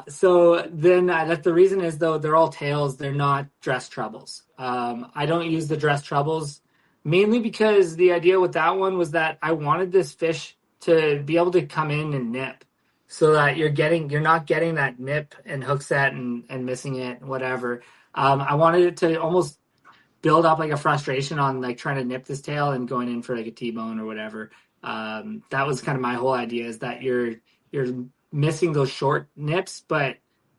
So then that's the reason is, though, they're all tails. They're not dress trebles. I don't use the dress trebles mainly because the idea with that one was that I wanted this fish to be able to come in and nip, so that you're not getting that nip and hook set and missing it, whatever. I wanted it to almost build up like a frustration on like trying to nip this tail and going in for like a T-bone or whatever. That was kind of my whole idea, is that you're missing those short nips, but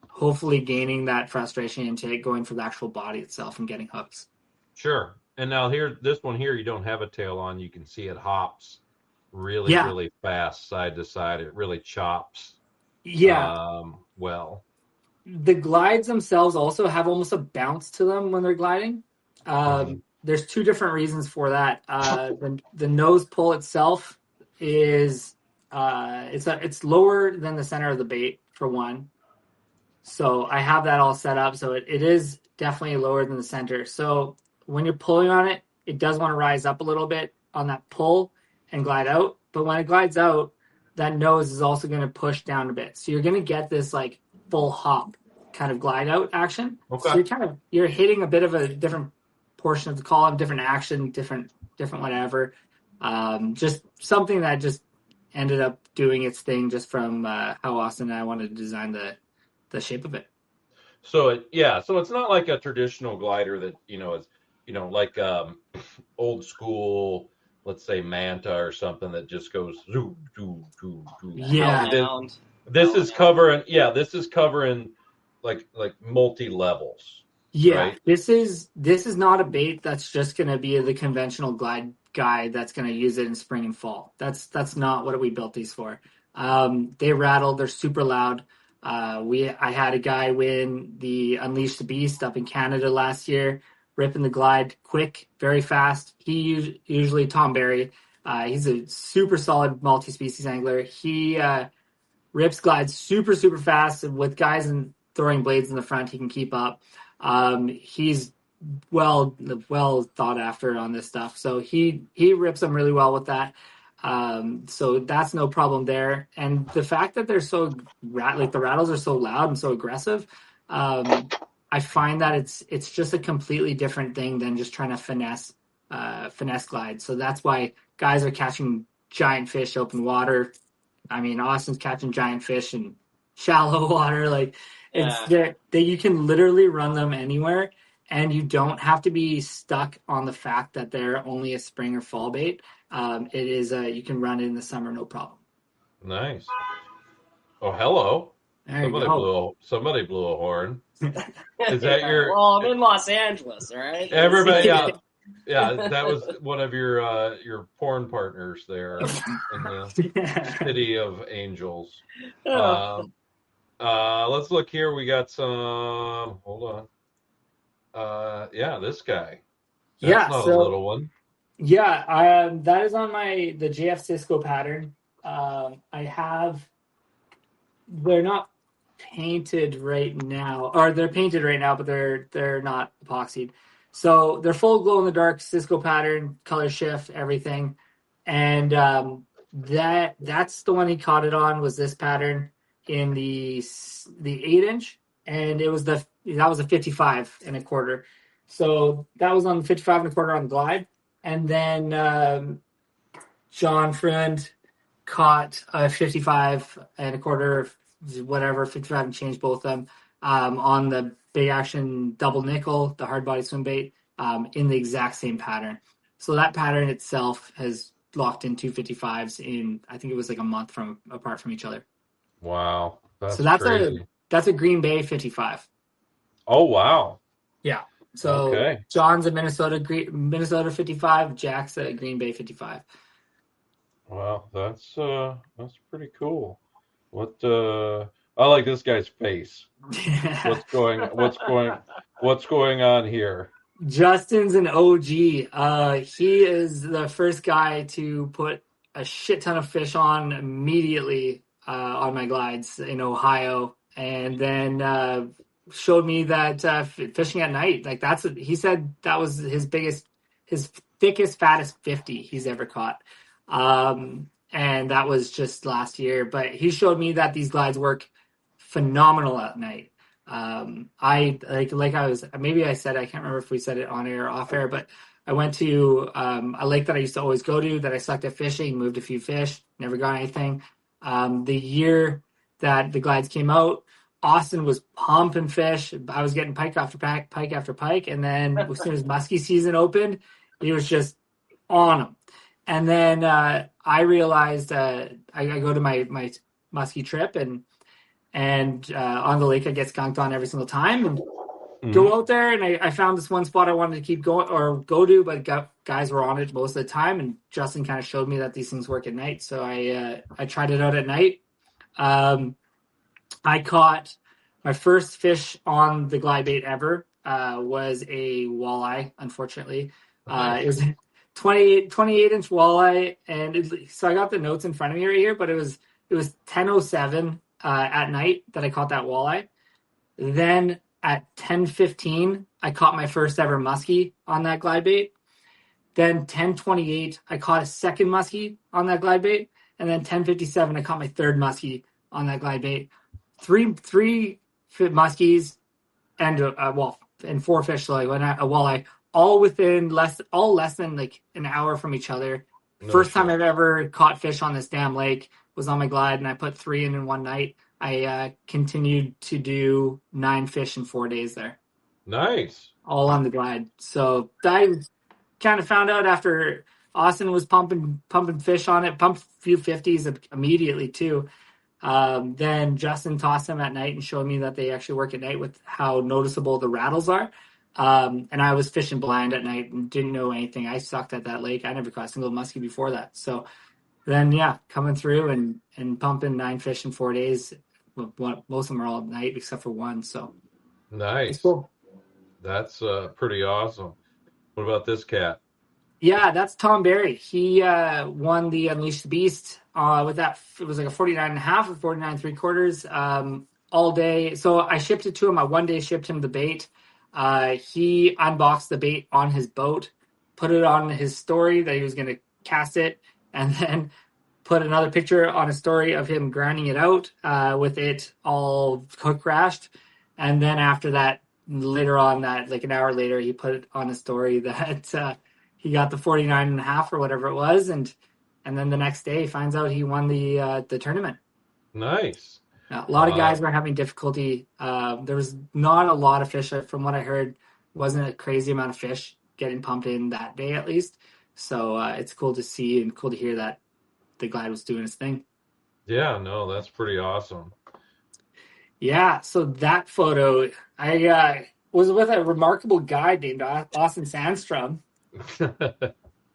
hopefully gaining that frustration into going for the actual body itself and getting hooks. Sure. And now this one here, you don't have a tail on. You can see it hops really fast side to side. It really chops. Yeah. Well, the glides themselves also have almost a bounce to them when they're gliding. There's two different reasons for that. The nose pull itself is it's lower than the center of the bait, for one. So I have that all set up. So it is definitely lower than the center. So when you're pulling on it, it does want to rise up a little bit on that pull and glide out. But when it glides out, that nose is also going to push down a bit. So you're going to get this like full hop kind of glide out action. Okay. So you're hitting a bit of a different portion of the column, different action, different whatever. Just something that just ended up doing its thing just from how Austin and I wanted to design the shape of it. So it's not like a traditional glider that is like old school, let's say Manta or something that just goes zoo, zoo, zoo, zoo. Yeah. This is covering like multi levels. Yeah, right? This is not a bait that's just going to be the conventional glide guy that's going to use it in spring and fall. That's not what we built these for. They rattle. They're super loud. I had a guy win the Unleash the Beast up in Canada last year ripping the glide quick, very fast. He usually Tom Barry. He's a super solid multi-species angler. He rips glides super, super fast, and with guys and throwing blades in the front, he can keep up. He's well thought after on this stuff, so he rips them really well with that. So that's no problem there. And the fact that they're so the rattles are so loud and so aggressive, I find that it's just a completely different thing than just trying to finesse glide. So that's why guys are catching giant fish open water. I mean, Austin's catching giant fish in shallow water. Like it's there that you can literally run them anywhere, and you don't have to be stuck on the fact that they're only a spring or fall bait. It is you can run it in the summer, no problem. Nice. Oh, hello. There you go. Somebody blew a horn. Is that your? Well, I'm in Los Angeles, all right. Everybody, yeah. That was one of your porn partners there in the city of angels. Let's look here. We got some. Hold on. This guy. That's not a little one. Yeah, that is on the JF Cisco pattern. They're not painted right now, or they're painted right now, but they're not epoxied. So they're full glow in the dark Cisco pattern, color shift, everything. And that's the one he caught it on, was this pattern in the 8-inch, and that was a 55 and a quarter. So that was on the 55 and a quarter on the glide. And then John Friend caught a 55 and a quarter, whatever, 55 and change, both of them, on the Big Action double nickel, the hard body swim bait, in the exact same pattern. So that pattern itself has locked in 255s in, I think it was like a month apart from each other. Wow. That's crazy. That's a Green Bay 55. Oh, wow. Yeah. So John's a Minnesota 55, Jack's a Green Bay 55. Wow, that's pretty cool. What I like this guy's face. What's going on here? Justin's an OG. He is the first guy to put a shit ton of fish on immediately on my glides in Ohio, and then showed me that fishing at night, like he said that was his thickest, fattest 50 he's ever caught. And that was just last year, but he showed me that these glides work phenomenal at night. I said, I can't remember if we said it on air or off air, but I went to a lake that I used to always go to, that I sucked at fishing, moved a few fish, never got anything. The year that the glides came out, Austin was pumping fish. I was getting pike after pike after pike. And then as soon as muskie season opened, he was just on them. And then I realized I go to my muskie trip, and on the lake I get skunked on every single time, and go out there, and I found this one spot I wanted to keep going or go to, but guys were on it most of the time, and Justin kind of showed me that these things work at night. So I tried it out at night. I caught my first fish on the glide bait ever, was a walleye, unfortunately. It was 28-inch walleye, and so I got the notes in front of me right here, but it was 10:07 at night that I caught that walleye. Then at 10:15, I caught my first ever muskie on that glide bait. Then 10:28, I caught a second muskie on that glide bait, and then 10:57, I caught my third muskie on that glide bait. Three muskies and four fish, so like a walleye, all less than like an hour from each other. First time I've ever caught fish on this damn lake was on my glide, and I put 3 in one night. I continued to do 9 fish in 4 days there. Nice. All on the glide. So I kind of found out after Austin was pumping fish on it, pumped a few 50s immediately too. Then Justin tossed them at night and showed me that they actually work at night with how noticeable the rattles are. And I was fishing blind at night and didn't know anything. I sucked at that lake. I never caught a single muskie before that. So then, coming through and pumping 9 fish in 4 days. Most of them are all at night except for one. So nice. it's cool. That's pretty awesome. What about this cat? Yeah, that's Tom Barry. He won the Unleash the Beast with that. It was like a 49.5 or 49.75 all day. So I shipped it to him. I one day shipped him the bait. He unboxed the bait on his boat, put it on his story that he was going to cast it, and then put another picture on a story of him grinding it out with it all hook crashed. And then after that, later on that, like an hour later, he put it on a story that he got the 49.5 or whatever it was. And then the next day he finds out he won the tournament. Nice. Now, a lot of guys were having difficulty. There was not a lot of fish. From what I heard, wasn't a crazy amount of fish getting pumped in that day at least. So it's cool to see and cool to hear that the Glide was doing his thing. Yeah, no, that's pretty awesome. Yeah, so that photo, I was with a remarkable guy named Austin Sandstrom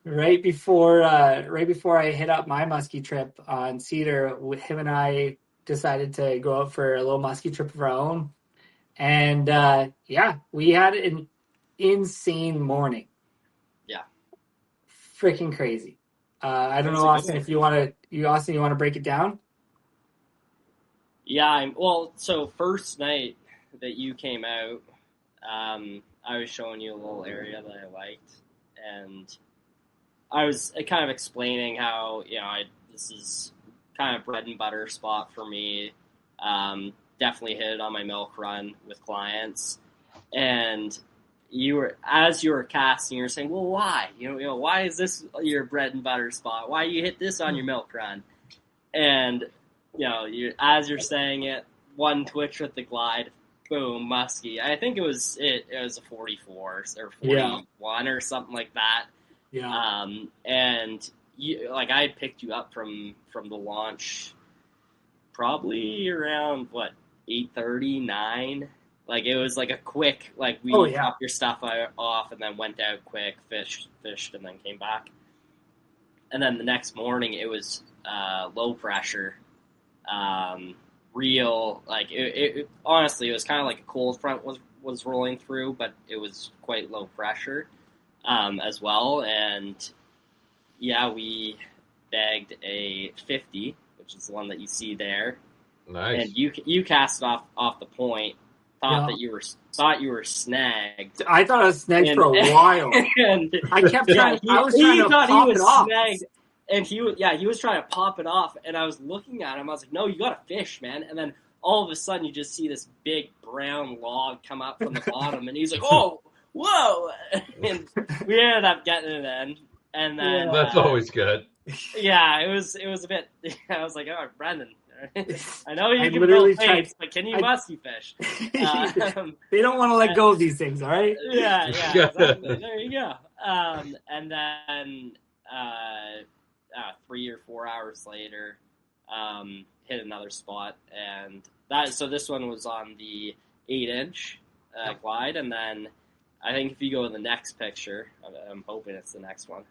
right before I hit up my muskie trip on Cedar. Him and I decided to go out for a little muskie trip of our own, and yeah, we had an insane morning. Yeah, freaking crazy. I don't know, Austin, if you want to break it down? Yeah, so first night that you came out, I was showing you a little area that I liked, and I was kind of explaining how, this is kind of bread and butter spot for me. Definitely hit it on my milk run with clients, and as you were casting, you were saying, well, why? Why is this your bread and butter spot? Why you hit this on your milk run? And as you're saying it, one twitch with the Glide, boom, muskie. I think it was a 44 or 41 or something like that. Yeah. And I had picked you up from the launch, probably around 8:30, 9. Like it was like a quick, we dropped your stuff off and then went out quick, fished, and then came back. And then the next morning it was low pressure, real, it honestly, it was kind of like a cold front was rolling through, but it was quite low pressure as well. And yeah, we bagged a 50, which is the one that you see there. Nice. And you cast it off the point. Thought you were snagged. I thought I was snagged for a while. And I kept trying. I was trying to pop it off. Snagged, and he was trying to pop it off. And I was looking at him. I was like, "No, you got to fish, man!" And then all of a sudden, you just see this big brown log come up from the bottom, and he's like, "Oh, whoa!" And we ended up getting it in. And then that's always good. Yeah, it was a bit. I was like, "Oh, Brendon." I know you can literally build plates, but can you musky fish? They don't want to let go of these things, all right? Yeah, exactly. There you go. And then 3 or 4 hours later, hit another spot, and so this one was on the 8-inch Glide, and then I think if you go to the next picture, I'm hoping it's the next one.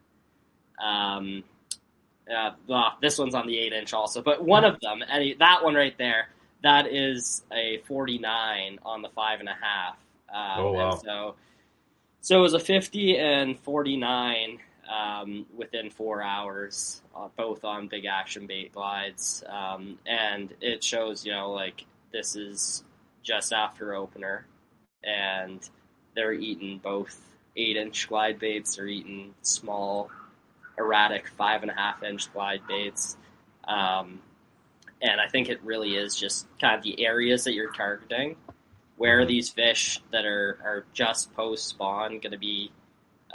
This one's on the 8-inch also, but one of them, that one right there, that is a 49 on the 5.5. Oh wow! So it was a 50 and 49 within 4 hours, both on big action bait glides, and it shows this is just after opener, and they're eating both 8-inch glide baits. They're eating small, erratic 5.5-inch glide baits, and I think it really is just kind of the areas that you're targeting, where these fish that are just post spawn going to be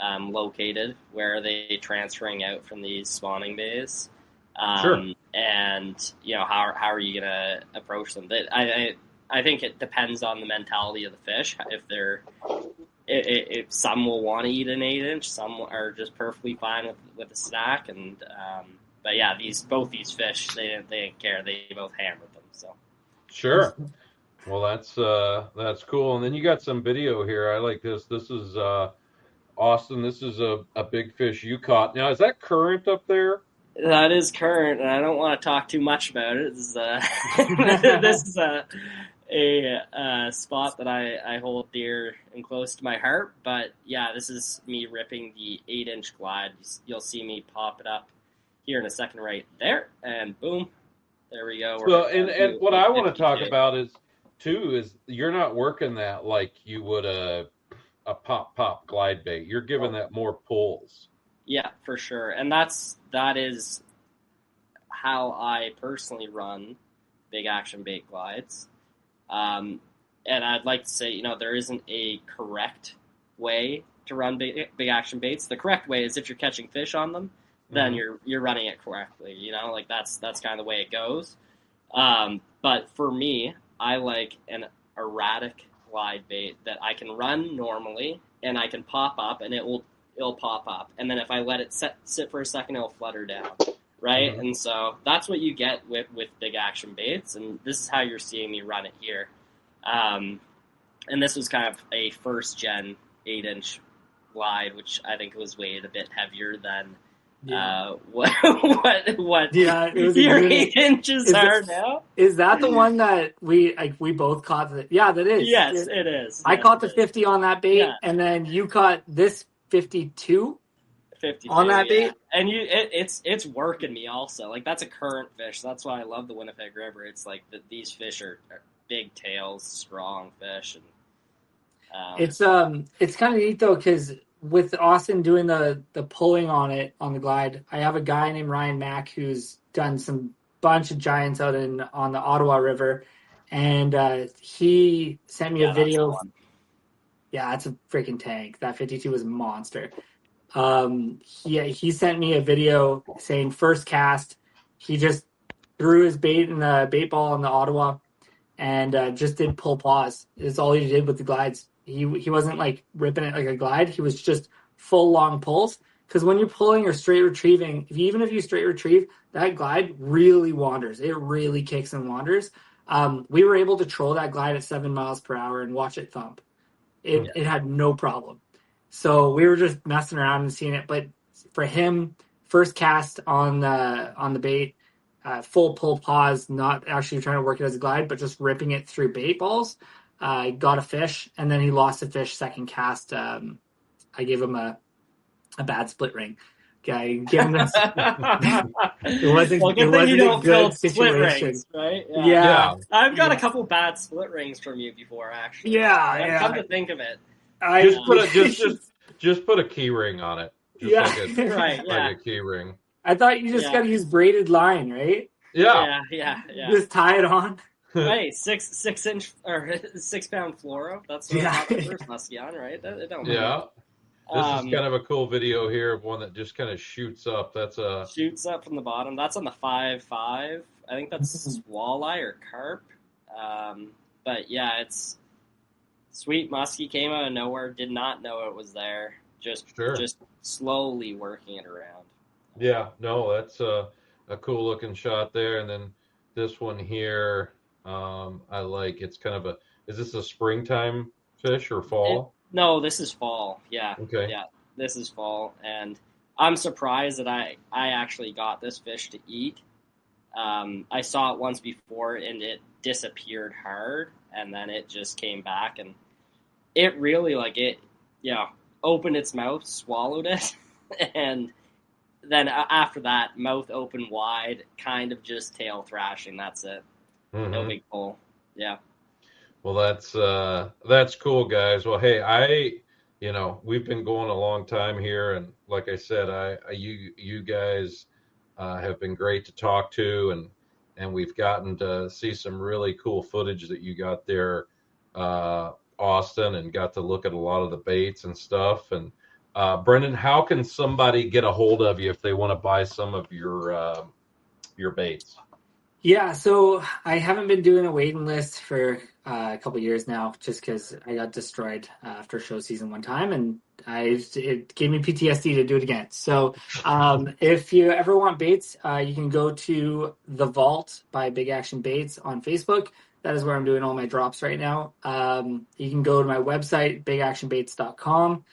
located, where are they transferring out from these spawning bays, sure. And how are you going to approach them? I think it depends on the mentality of the fish. If some will want to eat an 8-inch, some are just perfectly fine with a snack, and but yeah, both these fish, they didn't care. They both hammered them. So sure. Well, that's cool. And then you got some video here. I like this. This is Austin. This is a big fish you caught. Now, is that current up there? That is current, and I don't want to talk too much about it. This is a spot that I hold dear and close to my heart. But yeah, this is me ripping the 8-inch glide. You'll see me pop it up here in a second right there, and boom, there we go. So, and what I want to talk about is you're not working that like you would a pop glide bait. You're giving that more pulls. Yeah, for sure. And that is how I personally run big action bait glides. And I'd like to say, there isn't a correct way to run big action baits. The correct way is if you're catching fish on them, then you're running it correctly. Like that's kind of the way it goes. But for me, I like an erratic glide bait that I can run normally and I can pop up and it'll pop up. And then if I let it sit for a second, it'll flutter down. Right. Mm-hmm. And so that's what you get with big action baits. And this is how you're seeing me run it here. And this was kind of a first gen 8-inch glide, which I think was weighed a bit heavier than what your 8 inches are now. Is that the one that we both caught? Yeah, that is. Yes, it is. I caught the 50 on that bait, and then you caught this 52 on that bait. And it's working me also. Like that's a current fish. That's why I love the Winnipeg River. It's like these fish are big tails, strong fish, and it's kind of neat though because with Austin doing the pulling on the glide, I have a guy named Ryan Mack who's done some bunch of giants out on the Ottawa River, and he sent me a video. Yeah, that's a freaking tank. That 52 was a monster. He sent me a video saying first cast, he just threw his bait in the bait ball in the Ottawa and just did pull pause. Is all he did with the glides. He wasn't like ripping it like a glide. He was just full long pulls. Because when you're pulling or straight retrieving, even if you straight retrieve, that glide really wanders. It really kicks and wanders. We were able to troll that glide at 7 miles per hour and watch it thump. It had no problem. So we were just messing around and seeing it. But for him, first cast on the bait, full pull pause, not actually trying to work it as a glide, but just ripping it through bait balls. Got a fish, and then he lost a fish second cast. I gave him a bad split ring. Okay, give him this. It wasn't a good situation, rings, right? Yeah. I've got a couple bad split rings from you before, actually. Yeah. Come to think of it, just put a key ring on it. Just like a key ring. I thought you just got to use braided line, right? Yeah. Just tie it on. Hey, 6 inch or 6 pound fluoro. That's what first musky on, right? It don't matter. This is kind of a cool video here of one that just kind of shoots up. Shoots up from the bottom. That's on the 5.5. I think that's walleye or carp. But yeah, it's sweet musky, came out of nowhere. Did not know it was there. Just slowly working it around. Yeah, no, that's a cool looking shot there. And then this one here, I like. It's kind of is this a springtime fish or fall? No, this is fall. Yeah. Okay. Yeah, this is fall, and I'm surprised that I actually got this fish to eat. I saw it once before, and it disappeared hard, and then it just came back, and it really opened its mouth, swallowed it, and then after that, mouth open wide, kind of just tail thrashing. That's it. Mm-hmm. No big pull. Yeah. Well, that's cool, guys. Well, hey, we've been going a long time here, and like I said, you guys have been great to talk to, and we've gotten to see some really cool footage that you got there, Austin, and got to look at a lot of the baits and stuff. And Brendon, how can somebody get a hold of you if they want to buy some of your baits? Yeah, so I haven't been doing a waiting list for a couple of years now, just because I got destroyed after show season one time, and it gave me PTSD to do it again. So if you ever want baits, you can go to The Vault by Big Action Baits on Facebook. That is where I'm doing all my drops right now. You can go to my website, bigactionbaits.com.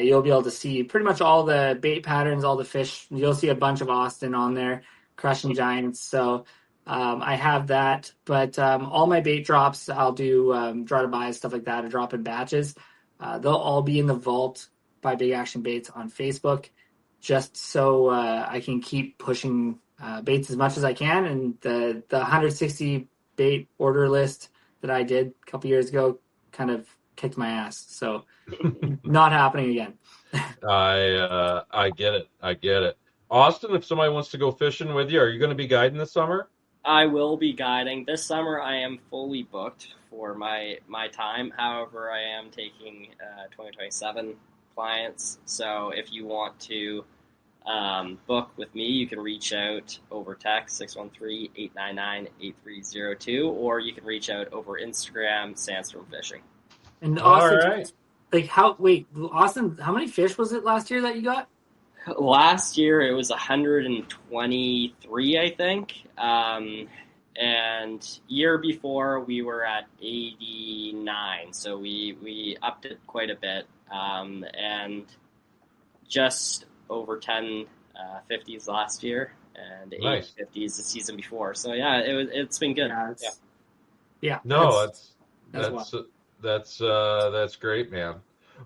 You'll be able to see pretty much all the bait patterns, all the fish. You'll see a bunch of Austin on there, crushing giants. So I have that, but all my bait drops, I'll do draw to buy, stuff like that, or drop in batches. They'll all be in the vault by Big Action Baits on Facebook, just so I can keep pushing baits as much as I can. And the 160 bait order list that I did a couple years ago kind of kicked my ass. So not happening again. I get it. I get it. Austin, if somebody wants to go fishing with you, are you going to be guiding this summer? I will be guiding. This summer I am fully booked for my time. However, I am taking 2027 clients. So if you want to book with me, you can reach out over text 613-899-8302, or you can reach out over Instagram, Sandstrom Fishing. And All Austin, right. Austin, how many fish was it last year that you got? Last year it was 123, I think. And year before we were at 89, so we upped it quite a bit, and just over 10 50s last year, and Nice. 8 50s the season before. So yeah, it's been good. Yeah. No, That's that's great, man.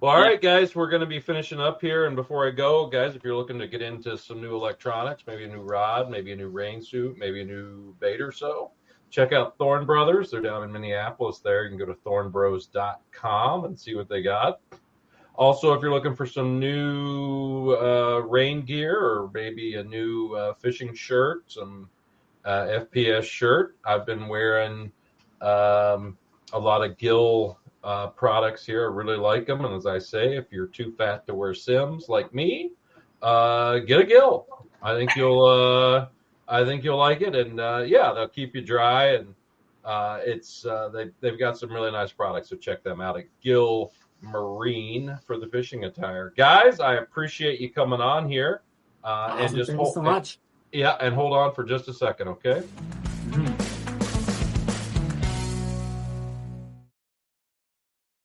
Well, all right, guys, we're going to be finishing up here. And before I go, guys, if you're looking to get into some new electronics, maybe a new rod, maybe a new rain suit, maybe a new bait or so, check out Thorn Brothers. They're down in Minneapolis there. You can go to thornbros.com and see what they got. Also, if you're looking for some new rain gear or maybe a new fishing shirt, some FPS shirt, I've been wearing a lot of Gill products here. I really like them, and as I say, if you're too fat to wear Sims like me, get a Gill. I think you'll like it, and they'll keep you dry, and they've got some really nice products, so check them out at Gill Marine for the fishing attire. Guys, I appreciate you coming on here, awesome. and just Thank you so much. and hold on for just a second, okay? Mm-hmm.